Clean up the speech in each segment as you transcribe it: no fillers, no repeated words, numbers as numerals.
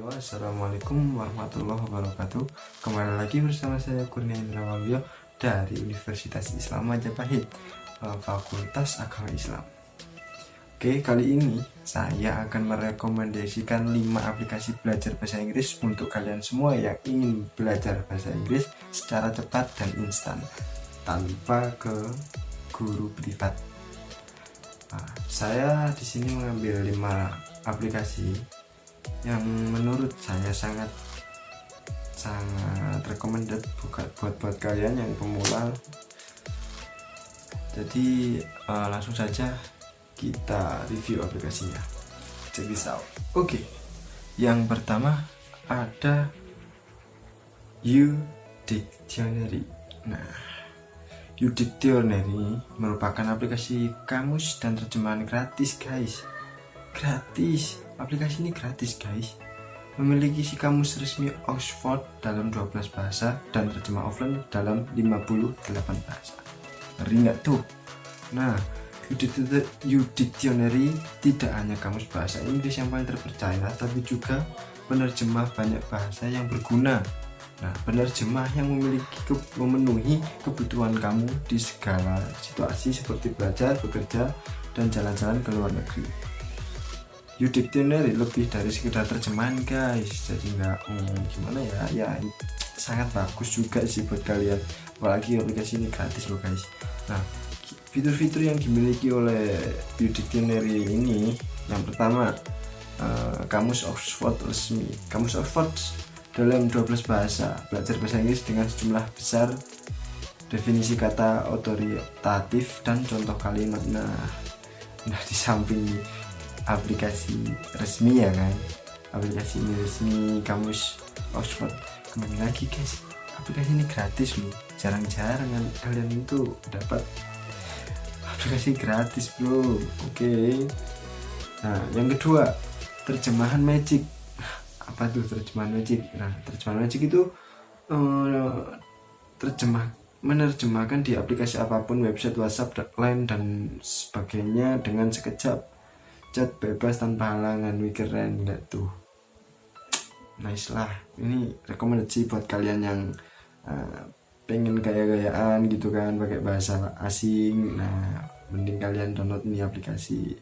Halo, assalamualaikum warahmatullahi wabarakatuh. Kembali lagi bersama saya Kurnia Indra Waluyo dari Universitas Islam Majapahit, Fakultas Agama Islam. Oke, kali ini saya akan merekomendasikan 5 aplikasi belajar bahasa Inggris untuk kalian semua yang ingin belajar bahasa Inggris secara cepat dan instan tanpa ke guru privat. Saya di sini mengambil 5 aplikasi yang menurut saya sangat recommended buat kalian yang pemula. Jadi langsung saja kita review aplikasinya. Check this out. Oke, yang pertama ada U-Dictionary. Nah, U-Dictionary merupakan aplikasi kamus dan terjemahan gratis, guys. Gratis. Aplikasi ini gratis, guys. Memiliki isi kamus resmi Oxford dalam 12 bahasa dan terjemah offline dalam 58 bahasa. Ngeri nggak tuh? Nah, U-Dictionary tidak hanya kamus bahasa Inggris yang paling terpercaya, tapi juga penerjemah banyak bahasa yang berguna. Nah, penerjemah yang memenuhi kebutuhan kamu di segala situasi seperti belajar, bekerja, dan jalan-jalan ke luar negeri. U-Dictionary lebih dari sekedar terjemahan, guys. Jadi nggak gimana ya sangat bagus juga sih buat kalian, apalagi aplikasi ini gratis loh, guys. Nah, fitur-fitur yang dimiliki oleh U-Dictionary ini, yang pertama kamus Oxford resmi. Kamus Oxford dalam 12 bahasa, belajar bahasa Inggris dengan sejumlah besar definisi kata otoritatif dan contoh kalimat. Nah di samping aplikasi resmi ya kan, aplikasi ini resmi kamus Oxford, kembali lagi guys, aplikasi ini gratis loh. Jarang-jarang kalian itu dapat aplikasi gratis, bro. Oke. Nah, yang kedua, terjemahan Magic. Apa tuh terjemahan Magic? Nah, terjemahan Magic itu menerjemahkan di aplikasi apapun, website, WhatsApp, Line dan sebagainya dengan sekejap. Chat bebas tanpa halangan. Wih, keren nggak tuh? Nice lah. Ini rekomendasi buat kalian yang pengen gaya-gayaan gitu kan, pakai bahasa asing. Nah, mending kalian download ini aplikasi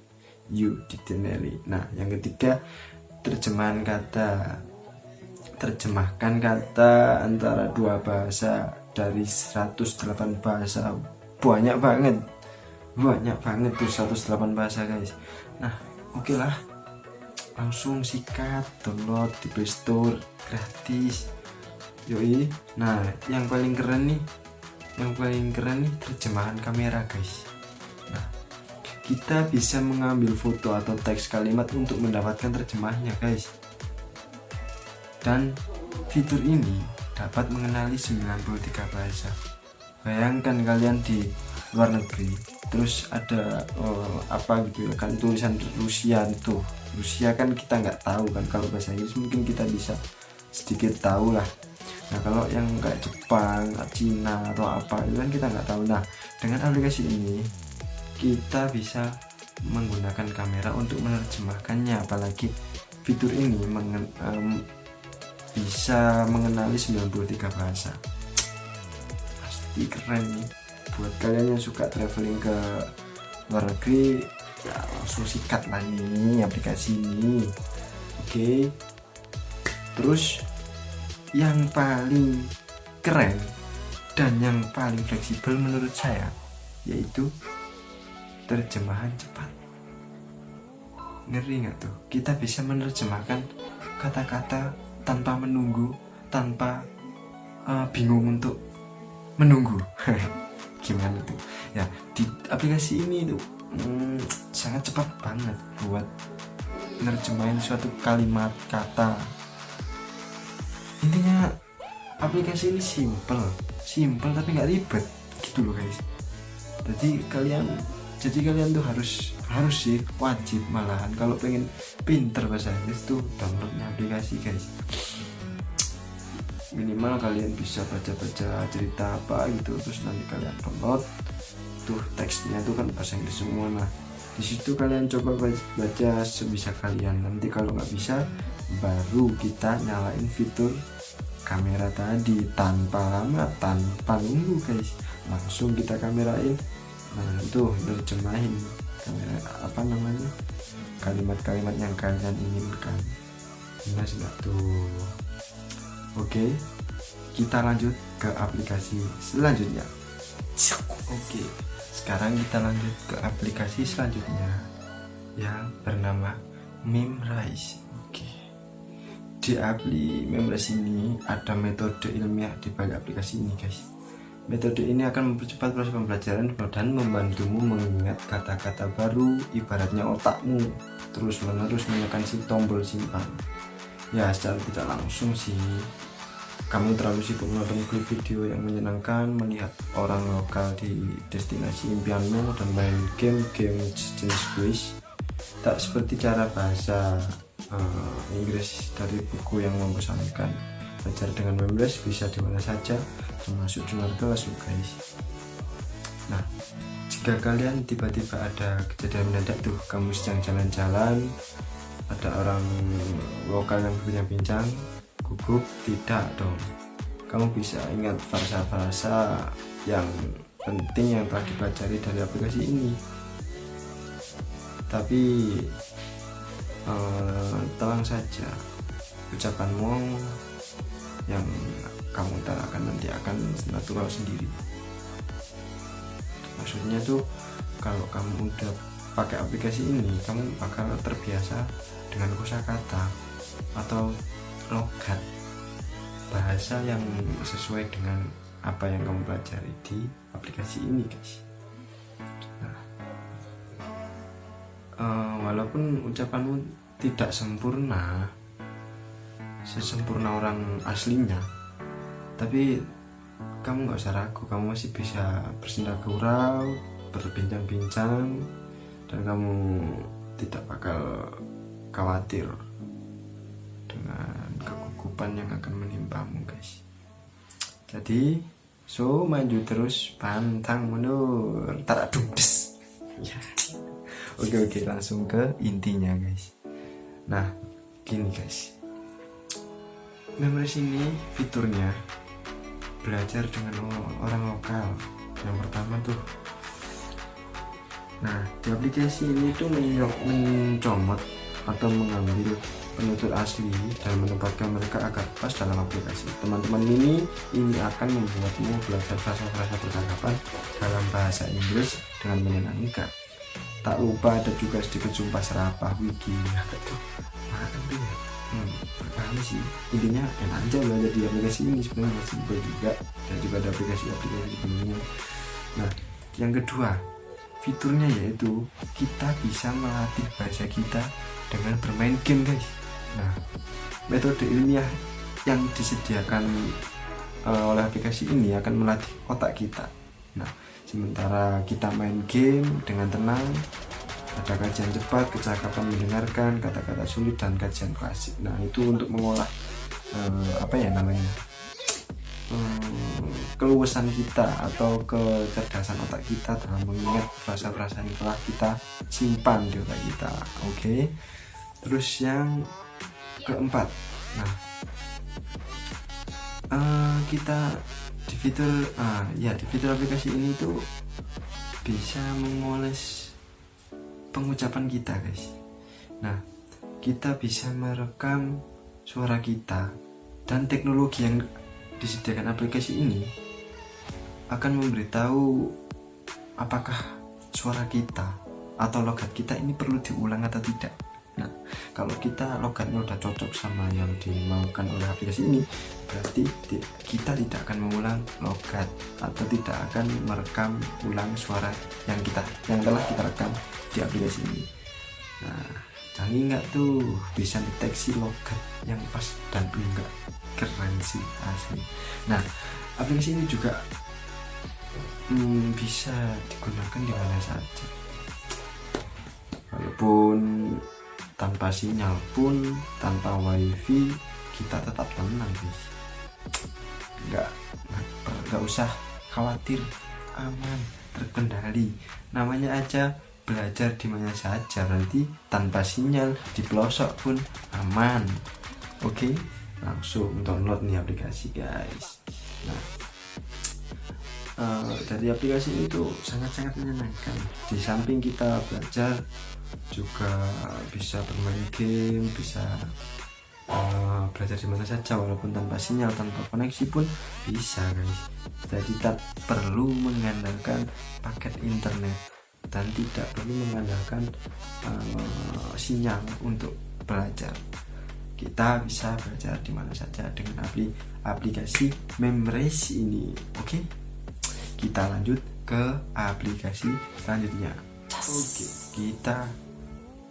U-Dictionary. Nah, yang ketiga, terjemahkan kata antara 2 bahasa dari 108 bahasa. Banyak banget tuh 108 bahasa, guys. Nah, oke lah, langsung sikat download di Play Store, gratis. Yoi. Nah, yang paling keren nih terjemahan kamera, guys. Nah, kita bisa mengambil foto atau teks kalimat untuk mendapatkan terjemahnya, guys. Dan fitur ini dapat mengenali 93 bahasa. Bayangkan kalian di luar negeri, terus ada apa gitu ya kan, tulisan Rusia itu. Rusia kan kita nggak tahu kan, kalau bahasa Inggris mungkin kita bisa sedikit tahu lah. Nah, kalau yang kayak Jepang, Cina atau apa itu kan kita nggak tahu. Nah, dengan aplikasi ini kita bisa menggunakan kamera untuk menerjemahkannya, apalagi fitur ini bisa mengenali 93 bahasa. Pasti keren nih buat kalian yang suka traveling ke luar negeri. Ya, langsung sikat lah nih aplikasi ini. Oke. Terus yang paling keren dan yang paling fleksibel menurut saya yaitu terjemahan cepat. Ngeri nggak tuh? Kita bisa menerjemahkan kata-kata tanpa menunggu, tanpa bingung untuk menunggu. Gimana tuh? Ya, di aplikasi ini tuh sangat cepat banget buat menerjemahin suatu kalimat, kata. Intinya aplikasi ini simple tapi nggak ribet gitu loh, guys. Jadi kalian tuh harus sih, wajib malahan kalau pengen pinter bahasa Inggris tuh downloadnya aplikasi, guys. Minimal kalian bisa baca-baca cerita apa gitu, terus nanti kalian download tuh teksnya tuh kan bahasa Inggris semua. Nah, di situ kalian coba baca sebisa kalian. Nanti kalau nggak bisa baru kita nyalain fitur kamera tadi tanpa lama, tanpa nunggu guys, langsung kita kamerain. Nah itu terjemahin kalimat-kalimat yang kalian inginkan. Jelas nggak tuh? Oke, kita lanjut ke aplikasi selanjutnya. Oke, sekarang kita lanjut ke aplikasi selanjutnya yang bernama Memrise. Oke, di Memrise ini ada metode ilmiah di balik aplikasi ini guys. Metode ini akan mempercepat proses pembelajaran dan membantumu mengingat kata-kata baru, ibaratnya otakmu terus-menerus menekan si tombol simpan. Ya, secara tidak langsung sih, kamu terlalu sibuk menonton klip video yang menyenangkan, melihat orang lokal di destinasi impianmu, dan main game jenis quiz. Tak seperti cara bahasa Inggris dari buku yang membosankan. Belajar dengan Memrise bisa di mana saja, termasuk di luar kelas loh guys. Nah, jika kalian tiba-tiba ada kejadian mendadak tuh, kamu sedang jalan-jalan, ada orang lokal yang berbincang-bincang, gugup, tidak dong. Kamu bisa ingat frasa-frasa yang penting yang telah dipelajari dari aplikasi ini. Tapi tenang saja, ucapanmu yang kamu utarakan nanti akan natural sendiri. Maksudnya tuh, kalau kamu udah pakai aplikasi ini, kamu bakal terbiasa dengan kosakata atau logat bahasa yang sesuai dengan apa yang kamu pelajari di aplikasi ini guys. Nah, walaupun ucapanmu tidak sempurna sesempurna orang aslinya, tapi kamu nggak usah ragu, kamu masih bisa bersenda gurau, berbincang-bincang, dan kamu tidak bakal khawatir dengan kegugupan yang akan menimpamu guys. Jadi maju terus, pantang mundur, taradum des. Oke, langsung ke intinya guys. Nah gini guys, Memrise ini fiturnya belajar dengan orang lokal. Yang pertama tuh, nah di aplikasi ini tuh mencomot atau mengambil penutur asli dan menempatkan mereka agar pas dalam aplikasi. Teman-teman ini akan membuatmu belajar frasa-frasa percakapan dalam bahasa Inggris dengan menyenangkan. Tak lupa ada juga sedikit sumpah serapah wiki. Paham sih, intinya enak aja belajar di aplikasi ini, sebenarnya masih simpel juga daripada aplikasi-aplikasi sebelumnya. Nah yang kedua, fiturnya yaitu kita bisa melatih bahasa kita dengan bermain game guys. Nah, metode ilmiah yang disediakan oleh aplikasi ini akan melatih otak kita. Nah, sementara kita main game dengan tenang, ada kajian cepat, kecakapan mendengarkan, kata-kata sulit, dan kajian klasik. Nah itu untuk mengolah keluasan kita atau kecerdasan otak kita dalam mengingat frasa-frasa yang telah kita simpan di otak kita. Oke. Terus yang keempat, nah kita di fitur aplikasi ini tuh bisa memoles pengucapan kita guys. Nah kita bisa merekam suara kita, dan teknologi yang disediakan aplikasi ini akan memberitahu apakah suara kita atau logat kita ini perlu diulang atau tidak. Nah kalau kita logatnya udah cocok sama yang dimaukan oleh aplikasi ini, berarti kita tidak akan mengulang logat atau tidak akan merekam ulang suara yang telah kita rekam di aplikasi ini. Nah jangan ingat tuh, bisa deteksi logat yang pas dan enggak. Keren sih asli. Nah aplikasi ini juga bisa digunakan di mana saja, walaupun tanpa sinyal pun, tanpa wifi, kita tetap tenang guys. Nggak usah khawatir, aman, terkendali. Namanya aja belajar di mana saja, berarti tanpa sinyal di pelosok pun aman. Oke, langsung download nih aplikasi guys. Nah, dari aplikasi ini tuh sangat-sangat menyenangkan. Di samping kita belajar, juga bisa bermain game, bisa belajar di mana saja walaupun tanpa sinyal, tanpa koneksi pun bisa guys. Jadi tak perlu mengandalkan paket internet dan tidak perlu mengandalkan sinyal untuk belajar. Kita bisa belajar di mana saja dengan aplikasi Memrise ini. Oke, kita lanjut ke aplikasi selanjutnya. Oke, kita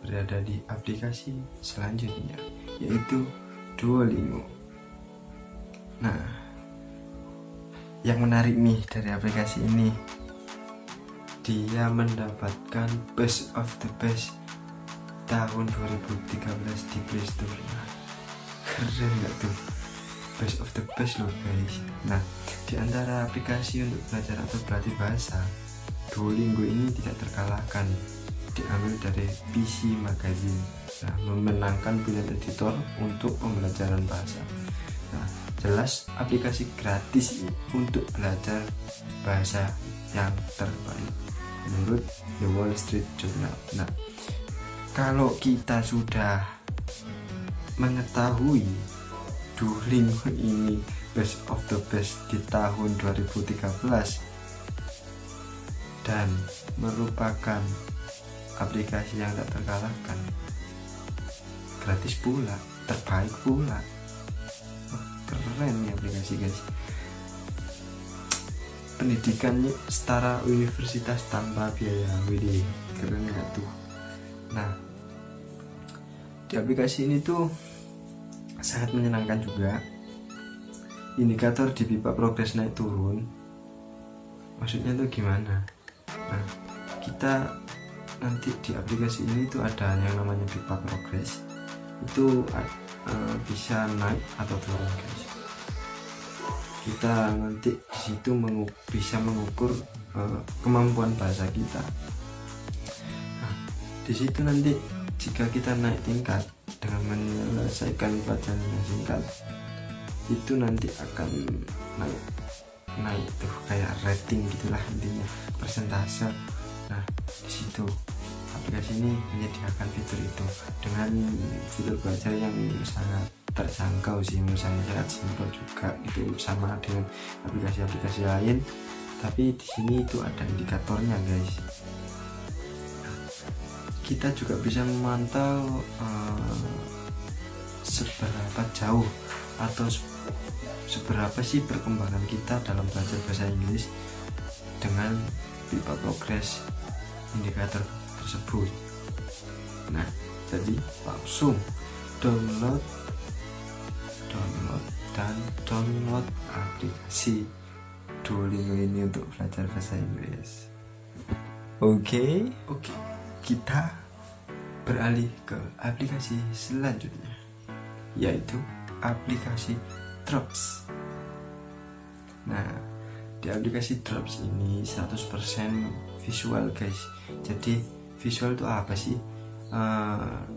berada di aplikasi selanjutnya, yaitu Duolingo. Nah, yang menarik nih dari aplikasi ini, dia mendapatkan best of the best tahun 2013 di Play Store. Nah, keren gak tuh? Best of the best loh guys. Nah, di antara aplikasi untuk belajar atau berlatih bahasa, Duolingo ini tidak terkalahkan. Diambil dari PC Magazine. Nah, memenangkan pilihan editor untuk pembelajaran bahasa. Nah, jelas aplikasi gratis ini untuk belajar bahasa yang terbaik menurut The Wall Street Journal. Nah, kalau kita sudah mengetahui Duolingo ini best of the best di tahun 2013 dan merupakan aplikasi yang tak terkalahkan, gratis pula, terbaik pula. Keren nih aplikasi guys. Pendidikannya setara universitas tanpa biaya. Widih, keren gak tuh? Nah, di aplikasi ini tuh sangat menyenangkan juga. Indikator di pipa progres naik turun, maksudnya tuh gimana? Nah, kita nanti di aplikasi ini tuh ada yang namanya pipa progres, itu bisa naik atau turun guys. Kita nanti di situ bisa mengukur kemampuan bahasa kita. Nah, di situ nanti jika kita naik tingkat dengan menyelesaikan pelajaran yang singkat, itu nanti akan naik tuh kayak rating gitulah intinya, persentase. Nah, di situ aplikasi ini menyediakan fitur itu dengan fitur belajar yang sangat terjangkau sih menurut saya, sangat simpel juga itu, sama dengan aplikasi-aplikasi lain, tapi di sini itu ada indikatornya guys. Nah, kita juga bisa memantau seberapa jauh atau seberapa sih perkembangan kita dalam belajar bahasa Inggris dengan pipa progres indikator tersebut. Nah, jadi langsung download aplikasi Duolingo ini untuk belajar bahasa Inggris. Oke, kita beralih ke aplikasi selanjutnya, yaitu aplikasi Drops. Nah, di aplikasi Drops ini 100% visual guys. Jadi visual itu apa sih?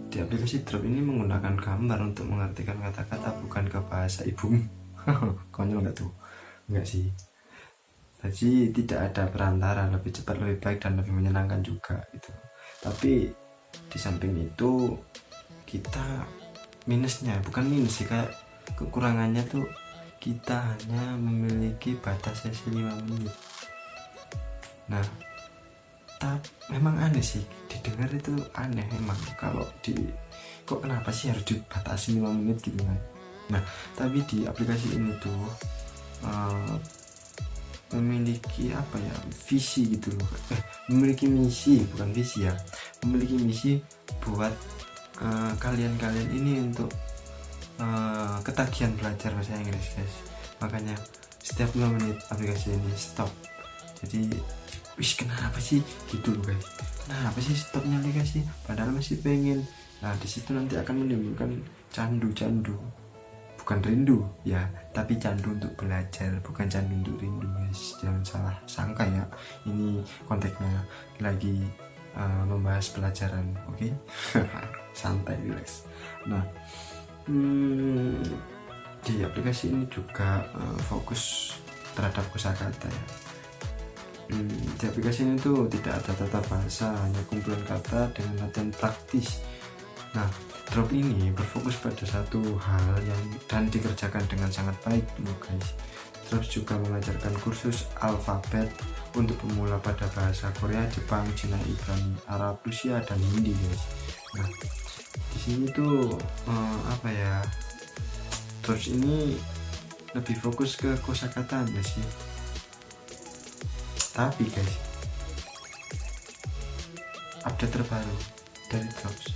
Di aplikasi Drop ini menggunakan gambar untuk mengartikan kata-kata, bukan ke bahasa ibumu. Konyol nggak tuh? Enggak sih. Jadi tidak ada perantara, lebih cepat, lebih baik, dan lebih menyenangkan juga gitu. Tapi di samping itu kita minusnya, bukan minus sih, kayak kekurangannya tuh kita hanya memiliki batas sesi 5 menit. Nah, memang aneh sih, didengar itu aneh emang, kalau kok kenapa sih harus dibatasi 5 menit gitu kan. Nah, tapi di aplikasi ini tuh memiliki apa ya, visi gitu loh, memiliki misi, bukan visi ya, memiliki misi buat kalian ini untuk ketagihan belajar bahasa Inggris guys. Makanya setiap 5 menit aplikasi ini stop. Jadi kenapa sih gitu loh guys, kenapa sih stopnya aplikasi padahal masih pengen. Nah, di situ nanti akan menimbulkan candu, bukan rindu ya, tapi candu untuk belajar, bukan candu untuk rindu guys, jangan salah sangka ya, ini konteksnya lagi membahas pelajaran. Oke. Santai, relax. Nah, Hmm, di aplikasi ini juga fokus terhadap kosakata ya. Di aplikasi ini tuh tidak ada tata bahasa, hanya kumpulan kata dengan latihan praktis. Nah, drop ini berfokus pada satu hal yang dan dikerjakan dengan sangat baik loh guys. Drop juga mengajarkan kursus alfabet untuk pemula pada bahasa Korea, Jepang, Cina, Ibrani, Arab, Rusia, dan Hindi guys. Nah, di sini tuh apa ya? Drops ini lebih fokus ke kosakatanya sih. Tapi guys, update terbaru dari Drops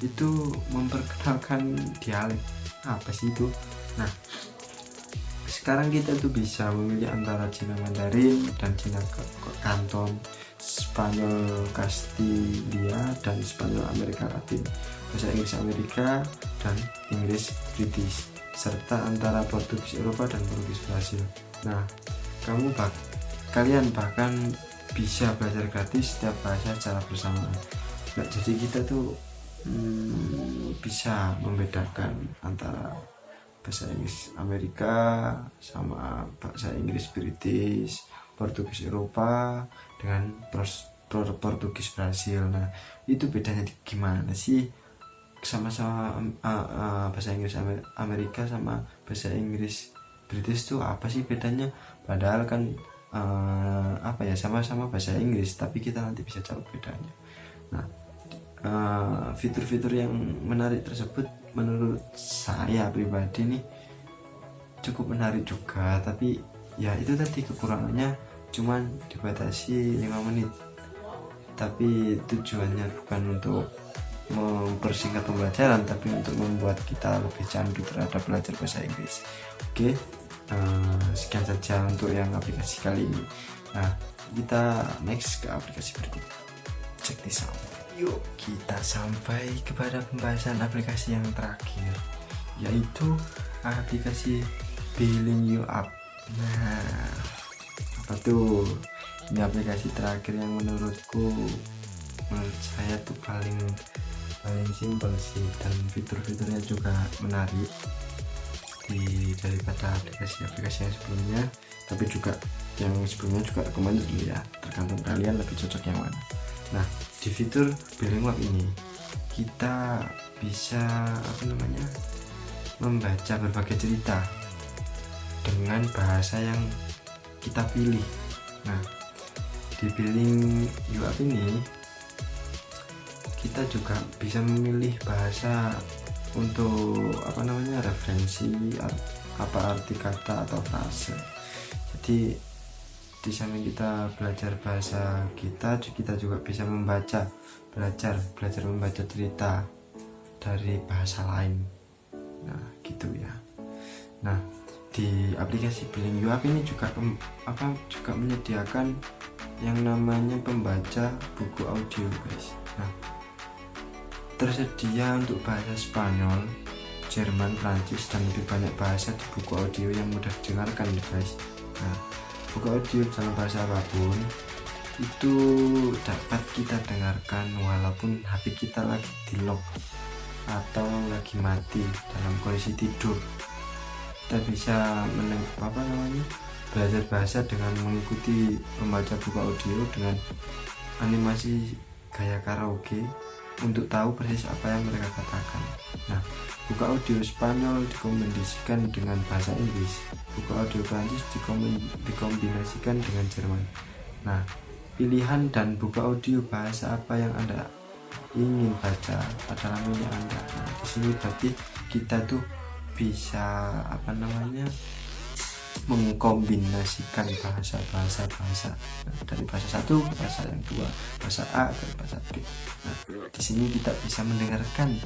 itu memperkenalkan dialek. Apa sih itu? Nah, sekarang kita tuh bisa memilih antara Cina Mandarin dan Cina Kanton, Spanyol Castilla dan Spanyol Amerika Latin, bahasa Inggris Amerika dan Inggris British, serta antara Portugis Eropa dan Portugis Brasil. Nah, kalian bahkan bisa belajar gratis setiap bahasa secara bersamaan. Nah, jadi kita tuh bisa membedakan antara bahasa Inggris Amerika sama bahasa Inggris British, Portugis Eropa dengan Portugis Brasil. Nah, itu bedanya gimana sih? Sama-sama bahasa Inggris Amerika sama bahasa Inggris British tuh apa sih bedanya? Padahal kan apa ya, sama-sama bahasa Inggris, tapi kita nanti bisa tahu bedanya. Nah, fitur-fitur yang menarik tersebut menurut saya pribadi nih cukup menarik juga, tapi ya itu tadi kekurangannya cuman dibatasi 5 menit, tapi tujuannya bukan untuk mempersingkat pembelajaran, tapi untuk membuat kita lebih candu terhadap belajar bahasa Inggris. Oke, sekian saja untuk yang aplikasi kali ini. Nah, kita next ke aplikasi berikut. Check this out. Yuk kita sampai kepada pembahasan aplikasi yang terakhir, yaitu aplikasi Billing You Up. Nah, apa tuh? Ini aplikasi terakhir yang menurut saya tuh paling simpel sih, dan fitur-fiturnya juga menarik daripada aplikasi yang sebelumnya. Tapi juga yang sebelumnya juga recommended dulu ya, tergantung kalian lebih cocok yang mana. Nah, di fitur Billing You Up ini kita bisa membaca berbagai cerita dengan bahasa yang kita pilih. Nah, di Billing You Up ini kita juga bisa memilih bahasa untuk referensi apa arti kata atau frase. Jadi di samping kita belajar bahasa kita juga bisa belajar membaca cerita dari bahasa lain. Nah, gitu ya. Nah, di aplikasi Billing You Up ini juga menyediakan yang namanya pembaca buku audio guys. Nah, tersedia untuk bahasa Spanyol, Jerman, Prancis, dan lebih banyak bahasa di buku audio yang mudah didengarkan guys. Nah, buku audio dalam bahasa apapun itu dapat kita dengarkan walaupun HP kita lagi di lock atau lagi mati dalam kondisi tidur. Kita bisa belajar bahasa dengan mengikuti pembaca buku audio dengan animasi gaya karaoke untuk tahu persis apa yang mereka katakan. Nah, buku audio Spanyol dikombinasikan dengan bahasa Inggris, buku audio Prancis dikombinasikan dengan Jerman. Nah, pilihan dan buku audio bahasa apa yang Anda ingin baca adalah milik Anda. Nah, di sini berarti kita tuh bisa mengkombinasikan bahasa dari bahasa satu ke bahasa yang dua, bahasa A ke bahasa B. Nah, di sini kita bisa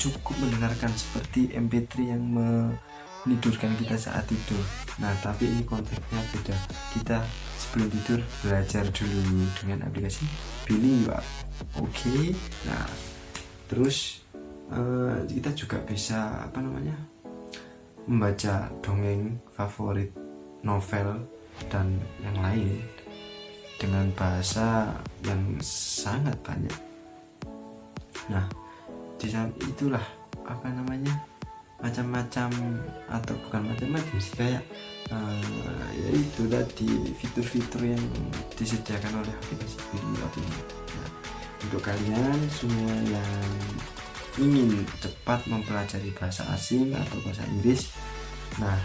cukup mendengarkan seperti MP3 yang menidurkan kita saat tidur. Nah, tapi ini konteksnya beda. Kita sebelum tidur belajar dulu dengan aplikasi Billing You Up. Oke. Nah, terus kita juga bisa membaca dongeng favorit, novel, dan yang lain dengan bahasa yang sangat banyak. Nah, di saat itulah macam-macam, atau bukan macam-macam sih, kayak yaitu tadi fitur-fitur yang disediakan oleh aplikasi Bilibot ini. Nah, untuk kalian semua yang ingin cepat mempelajari bahasa asing atau bahasa Inggris, nah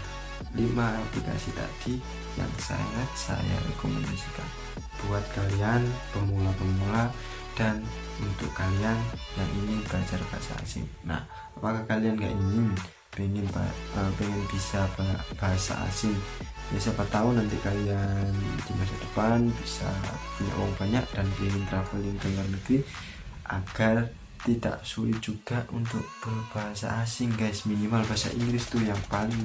5 aplikasi tadi yang sangat saya rekomendasikan buat kalian pemula-pemula dan untuk kalian yang ingin belajar bahasa asing. Nah, apakah kalian nggak ingin pengen bisa bahasa asing? Ya siapa tahu nanti kalian di masa depan bisa punya uang banyak dan ingin traveling ke luar negeri agar tidak sulit juga untuk berbahasa asing guys. Minimal bahasa Inggris tuh yang paling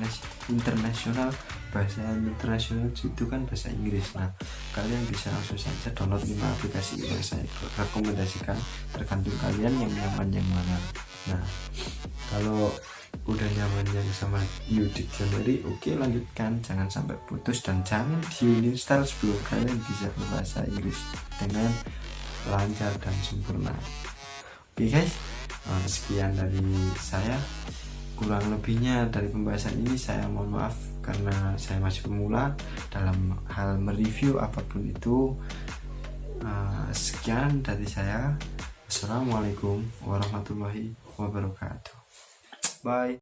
internasional, bahasa internasional itu kan bahasa Inggris. Nah, kalian bisa langsung saja download 5 aplikasi yang saya rekomendasikan, tergantung kalian yang nyaman yang mana. Nah, kalau udah nyaman yang sama New Dictionary, oke, lanjutkan, jangan sampai putus dan jangan di-install sebelum kalian bisa berbahasa Inggris dengan lancar dan sempurna. Oke guys, sekian dari saya. Kurang lebihnya dari pembahasan ini saya mohon maaf karena saya masih pemula dalam hal mereview apapun itu. Sekian dari saya. Assalamualaikum warahmatullahi wabarakatuh. Bye.